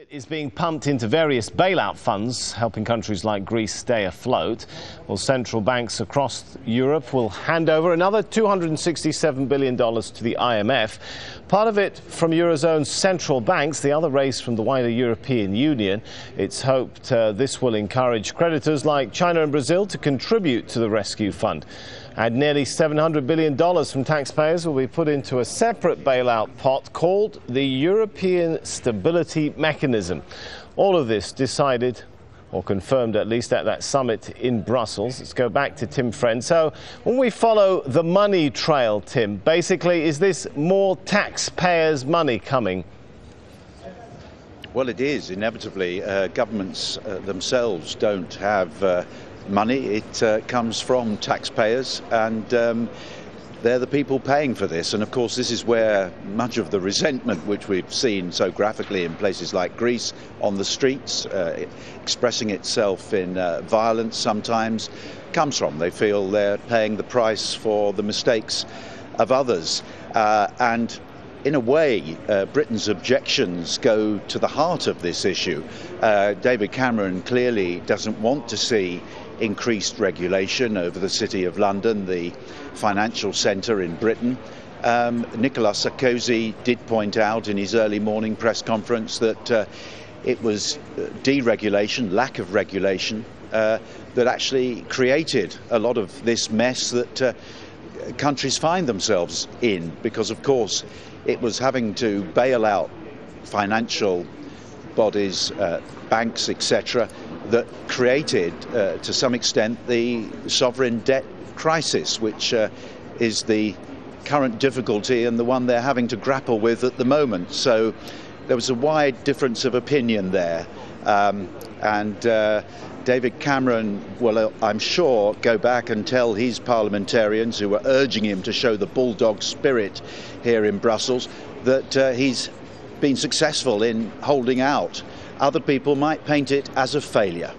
It is being pumped into various bailout funds, helping countries like Greece stay afloat. Well, central banks across Europe will hand over another $267 billion to the IMF. Part of it from Eurozone's central banks, the other raised from the wider European Union. It's hoped this will encourage creditors like China and Brazil to contribute to the rescue fund. And nearly $700 billion from taxpayers will be put into a separate bailout pot called the European Stability Mechanism. All of this decided, or confirmed at least, at that summit in Brussels. Let's go back to Tim Friend. So when we follow the money trail, Tim, basically, is this more taxpayers' money coming? Well, it is, inevitably. Governments themselves don't have money. It comes from taxpayers, and they're the people paying for this. And of course, this is where much of the resentment, which we've seen so graphically in places like Greece on the streets, expressing itself in violence sometimes, comes from. They feel they're paying the price for the mistakes of others. And in a way, Britain's objections go to the heart of this issue. David Cameron clearly doesn't want to see increased regulation over the City of London, the financial centre in Britain. Nicolas Sarkozy did point out in his early morning press conference that it was deregulation, lack of regulation, that actually created a lot of this mess that countries find themselves in, because of course it was having to bail out financial bodies, banks, etc., that created, to some extent, the sovereign debt crisis, which is the current difficulty and the one they're having to grapple with at the moment. So there was a wide difference of opinion there. And David Cameron will, I'm sure, go back and tell his parliamentarians who were urging him to show the bulldog spirit here in Brussels that he's been successful in holding out. Other people might paint it as a failure.